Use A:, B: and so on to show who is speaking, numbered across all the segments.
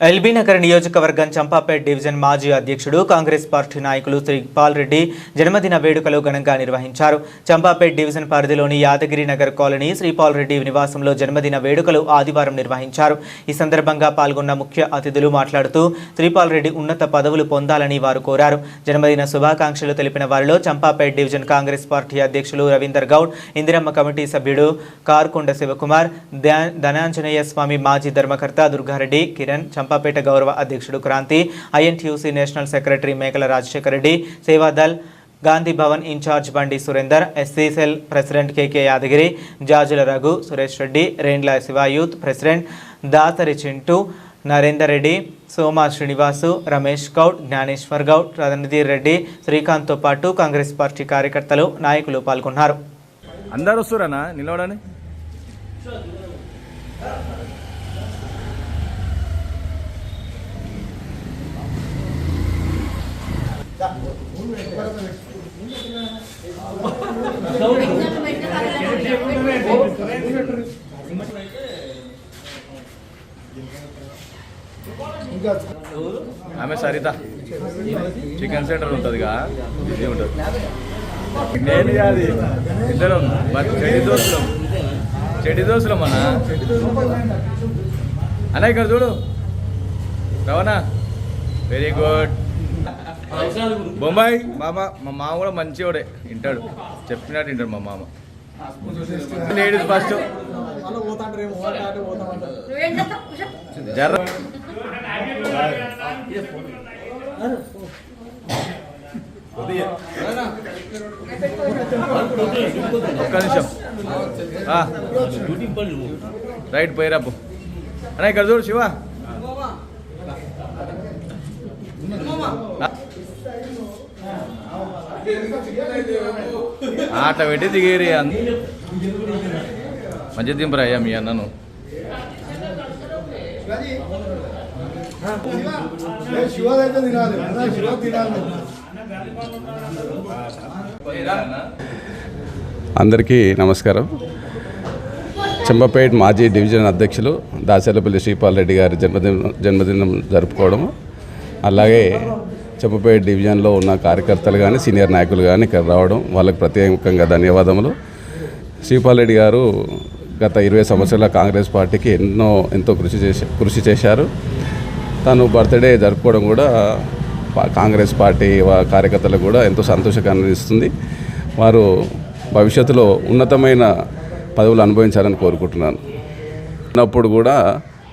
A: LB Nagar నియోజకవర్గం Champapet division మాజీ అధ్యక్షుడు కాంగ్రెస్ పార్టీ నాయకులు శ్రీపాల్ రెడ్డి జన్మదిన వేడుకలు ఘనంగా నిర్వహించారు. చంపాపేట్ డివిజన్ పరిధిలోని యాదగిరి నగర్ కాలనీ శ్రీపాల్ రెడ్డి నివాసంలో జన్మదిన వేడుకలు ఆదివారం నిర్వహించారు. ఈ సందర్భంగా పాల్గొన్న ముఖ్య అతిథులు మాట్లాడుతూ శ్రీపాల్ రెడ్డి ఉన్నత పదవులు పొందాలని వారు కోరారు. జన్మదిన శుభాకాంక్షలు తెలిపిన వారిలో చంపాపేట్ డివిజన్ కాంగ్రెస్ పార్టీ అధ్యక్షులు రవీందర్ గౌడ్, ఇందిరమ్మ కమిటీ సభ్యుడు కార్కొండ శివకుమార్, ధనాంజనేయ స్వామి మాజీ ధర్మకర్త దుర్గారెడ్డి, కిరణ్, చంపాపేట గౌరవ అధ్యక్షుడు క్రాంతి, ఐఎన్టీయూసీ నేషనల్ సెక్రటరీ మేకల రాజశేఖర రెడ్డి, సేవాదల్ గాంధీ భవన్ ఇన్ఛార్జ్ బండి సురేందర్, ఎస్సీ సెల్ ప్రెసిడెంట్ కేకే యాదగిరి, జాజుల రఘు, సురేష్ రెడ్డి, రేండ్ల శివ యూత్ ప్రెసిడెంట్ దాసరి చింటూ, నరేందర్ రెడ్డి, సోమా శ్రీనివాసు, రమేష్ గౌడ్, జ్ఞానేశ్వర్ గౌడ్, రణధీర్ రెడ్డి, శ్రీకాంత్తో పాటు కాంగ్రెస్ పార్టీ కార్యకర్తలు, నాయకులు పాల్గొన్నారు.
B: అందరూ వస్తురానా నిలవడని? ఆమె సరిత చికెన్ సెంటర్ ఉంటుందిగా, ఇది ఉంటుంది. నేను కాదు, ఇద్దరం చెడి దోస్తులం అన్న ఇక్కడ చూడు రవణ, వెరీ గుడ్. బొంబాయి మామ, మా మామ కూడా మంచివాడే, వింటాడు, చెప్పినట్టు వింటాడు మా మామ. లేడీస్ ఫస్ట్ జర ఒక్క నిమిషం రైట్ పోయిరాపు అన్న ఇక్కడ చూడు శివ. ఆట పెట్టి దిగేరి మంచి దింపరాయ్యా మీ అన్నను.
C: అందరికీ నమస్కారం. చంపాపేట్ మాజీ డివిజన్ అధ్యక్షులు దాసర్లపల్లి శ్రీపాల్ రెడ్డి గారి జన్మదినం జరుపుకోవడం, అలాగే చంపాపేట్ డివిజన్లో ఉన్న కార్యకర్తలు కానీ సీనియర్ నాయకులు కానీ ఇక్కడ రావడం, వాళ్ళకి ప్రత్యేకంగా ధన్యవాదములు. శ్రీపాల్ రెడ్డి గారు గత 20 సంవత్సరాల కాంగ్రెస్ పార్టీకి ఎంతో కృషి చేశారు. తను బర్త్డే జరుపుకోవడం కూడా కాంగ్రెస్ పార్టీ కార్యకర్తలకు కూడా ఎంతో సంతోషకరంగా ఇస్తుంది. వారు భవిష్యత్తులో ఉన్నతమైన పదవులు అనుభవించాలని కోరుకుంటున్నాను. ఉన్నప్పుడు కూడా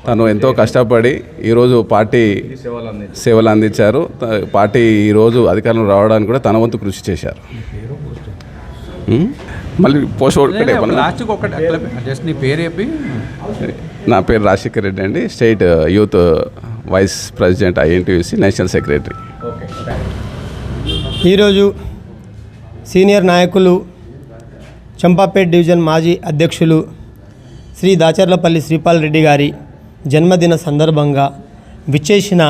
C: తను ఎంతో కష్టపడి ఈరోజు పార్టీ సేవలు అందించారు. పార్టీ ఈరోజు అధికారంలో రావడానికి కూడా తన వంతు కృషి చేశారు. మళ్ళీ పోస్ట్ నా పేరు రాజశేఖర్ రెడ్డి అండి, state youth vice president, INTUC national secretary.
D: ఈరోజు సీనియర్ నాయకులు చంపాపేట్ డివిజన్ మాజీ అధ్యక్షులు శ్రీ దాచర్లపల్లి శ్రీపాల్ రెడ్డి గారి జన్మదిన సందర్భంగా విచ్చేసిన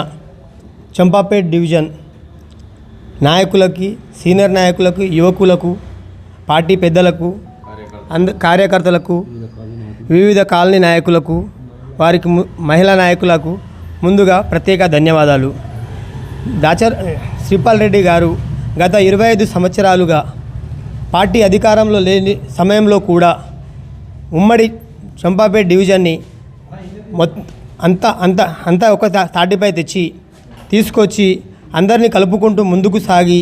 D: చంపాపేట్ డివిజన్ నాయకులకి, సీనియర్ నాయకులకు, యువకులకు, పార్టీ పెద్దలకు, కార్యకర్తలకు, వివిధ కాలనీ నాయకులకు, వారికి మహిళా నాయకులకు ముందుగా ప్రత్యేక ధన్యవాదాలు. శ్రీపాల్ రెడ్డి గారు గత 25 సంవత్సరాలుగా పార్టీ అధికారంలో లేని సమయంలో కూడా ఉమ్మడి చంపాపేట్ డివిజన్ని అంతా ఒక తాటిపై తీసుకొచ్చి అందరినీ కలుపుకుంటూ ముందుకు సాగి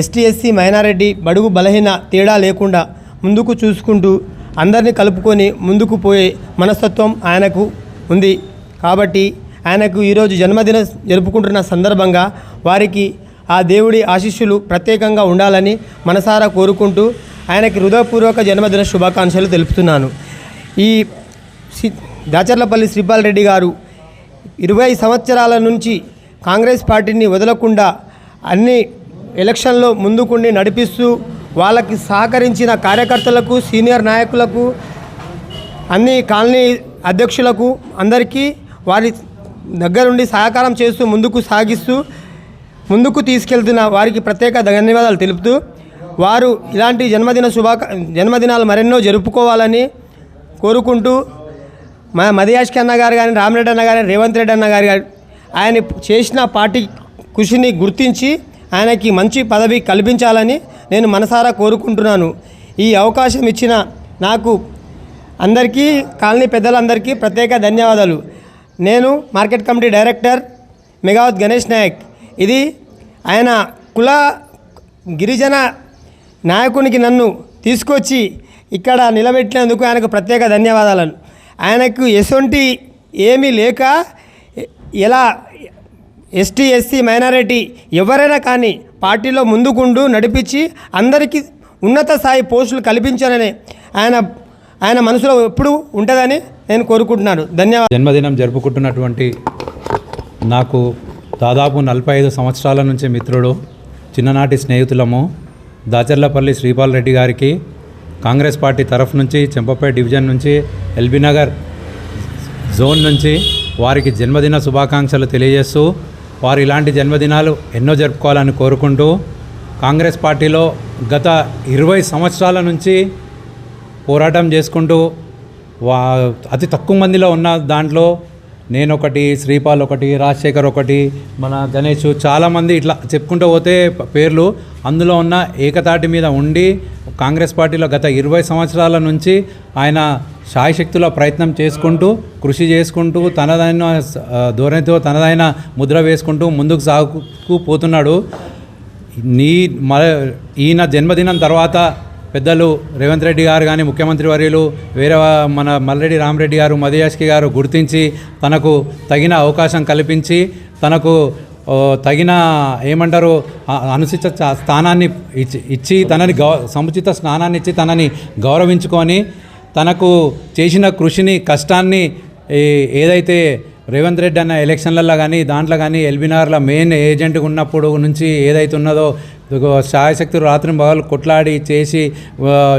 D: ఎస్టీ ఎస్సీ మైనారిటీ బడుగు బలహీన తేడా లేకుండా ముందుకు చూసుకుంటూ అందరినీ కలుపుకొని ముందుకు పోయే మనస్తత్వం ఆయనకు ఉంది. కాబట్టి ఆయనకు ఈరోజు జన్మదిన జరుపుకుంటున్న సందర్భంగా వారికి ఆ దేవుడి ఆశీస్సులు ప్రత్యేకంగా ఉండాలని మనసారా కోరుకుంటూ ఆయనకి హృదయపూర్వక జన్మదిన శుభాకాంక్షలు తెలుపుతున్నాను. ఈ దాచర్లపల్లి శ్రీపాల్ రెడ్డి గారు 20 సంవత్సరాల నుంచి కాంగ్రెస్ పార్టీని వదలకుండా అన్ని ఎలక్షన్లో ముందుకుండి నడిపిస్తూ వాళ్ళకి సహకరించిన కార్యకర్తలకు, సీనియర్ నాయకులకు, అన్ని కాలనీ అధ్యక్షులకు అందరికీ వారి దగ్గరుండి సహకారం చేస్తూ ముందుకు తీసుకెళ్తున్న వారికి ప్రత్యేక ధన్యవాదాలు తెలుపుతూ, వారు ఇలాంటి జన్మదినాలు మరెన్నో జరుపుకోవాలని కోరుకుంటూ మా మదియాష్కి అన్న గారు కానీ, రామరెడ్డి అన్న గారు, రేవంత్ రెడ్డి అన్న గారు ఆయన చేసిన పార్టీ కృషిని గుర్తించి ఆయనకి మంచి పదవి కల్పించాలని నేను మనసారా కోరుకుంటున్నాను. ఈ అవకాశం ఇచ్చిన నాకు అందరికీ కాలనీ పెద్దలందరికీ ప్రత్యేక ధన్యవాదాలు. నేను market committee director Megavath Ganesh Naik. ఇది ఆయన కుల గిరిజన నాయకునికి నన్ను తీసుకొచ్చి ఇక్కడ నిలబెట్టినందుకు ఆయనకు ప్రత్యేక ధన్యవాదాలు. ఆయనకు ఎసొంటి ఏమీ లేక ఎలా ఎస్టీ ఎస్సీ మైనారిటీ ఎవరైనా కానీ పార్టీలో ముందుకుంటూ నడిపించి అందరికీ ఉన్నత స్థాయి పోస్టులు కల్పించాలని ఆయన మనసులో ఎప్పుడూ ఉంటుందని నేను కోరుకుంటున్నాను. ధన్యవాదాలు.
E: జన్మదినం జరుపుకుంటున్నటువంటి నాకు దాదాపు 45 సంవత్సరాల నుంచి మిత్రుడు, చిన్ననాటి స్నేహితులము దాచర్లపల్లి శ్రీపాల్ రెడ్డి గారికి కాంగ్రెస్ పార్టీ తరఫు నుంచి చెంపపేట డివిజన్ నుంచి ఎల్బీ నగర్ జోన్ నుంచి వారికి జన్మదిన శుభాకాంక్షలు తెలియజేస్తూ వారు ఇలాంటి జన్మదినాలు ఎన్నో జరుపుకోవాలని కోరుకుంటూ కాంగ్రెస్ పార్టీలో గత 20 సంవత్సరాల నుంచి పోరాటం చేసుకుంటూ అతి తక్కువ మందిలో ఉన్న దాంట్లో నేను ఒకటి, శ్రీపాల్ ఒకటి, రాజశేఖర్ ఒకటి, మన గణేష్, చాలామంది ఇట్లా చెప్పుకుంటూ పోతే పేర్లు అందులో ఉన్న ఏకతాటి మీద ఉండి కాంగ్రెస్ పార్టీలో గత 20 సంవత్సరాల నుంచి ఆయన శాయశక్తుల ప్రయత్నం చేసుకుంటూ కృషి చేసుకుంటూ తనదైన ధోరణితో తనదైన ముద్ర వేసుకుంటూ ముందుకు సాగుకుపోతున్నాడు. ఈయన జన్మదినం తర్వాత పెద్దలు రేవంత్ రెడ్డి గారు కానీ ముఖ్యమంత్రి వర్యులు వేరే మన మల్రెడ్డి రామరెడ్డి గారు, మధుయాష్కి గారు గుర్తించి తనకు తగిన అవకాశం కల్పించి తనకు తగిన ఏమంటారు అనుచిత స్థానాన్ని ఇచ్చి తనని సముచిత స్థానాన్ని ఇచ్చి తనని గౌరవించుకొని తనకు చేసిన కృషిని కష్టాన్ని ఏదైతే రేవంత్ రెడ్డి అన్న ఎలక్షన్లలో కానీ దాంట్లో కానీ ఎల్బీనగర్లో మెయిన్ ఏజెంట్గా ఉన్నప్పుడు నుంచి ఏదైతే ఉన్నదో శాయశక్తులు రాత్రి పగలు కొట్లాడి చేసి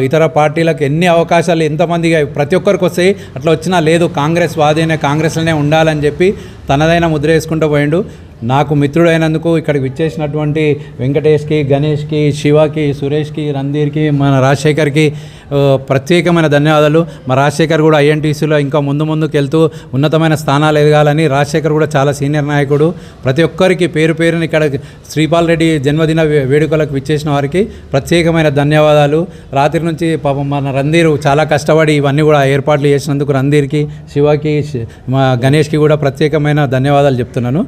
E: ఇతర పార్టీలకు ఎన్ని అవకాశాలు ఎంతమంది ప్రతి ఒక్కరికి వస్తాయి, అట్లా వచ్చినా లేదు కాంగ్రెస్ వాదైనా కాంగ్రెస్లోనే ఉండాలని చెప్పి తనదైన ముద్ర వేసుకుంటూ పోయిండు. నాకు మిత్రుడైనందుకు ఇక్కడికి విచ్చేసినటువంటి వెంకటేష్కి, గణేష్కి, శివకి, సురేష్కి, రంధీర్కి, మన రాజశేఖర్కి ప్రత్యేకమైన ధన్యవాదాలు. మా రాజశేఖర్ కూడా ఐఎన్టీసీలో ఇంకా ముందుకు వెళ్తూ ఉన్నతమైన స్థానాలు ఎదగాలని. రాజశేఖర్ కూడా చాలా సీనియర్ నాయకుడు. ప్రతి ఒక్కరికి పేరు పేరుని ఇక్కడ శ్రీపాల్ రెడ్డి జన్మదిన వేడుకలకు విచ్చేసిన వారికి ప్రత్యేకమైన ధన్యవాదాలు. రాత్రి నుంచి పాపం మన రంధీరు చాలా కష్టపడి ఇవన్నీ కూడా ఏర్పాట్లు చేసినందుకు రంధీర్కి, శివకి, మా గణేష్కి కూడా ప్రత్యేకమైన ధన్యవాదాలు చెప్తున్నాను.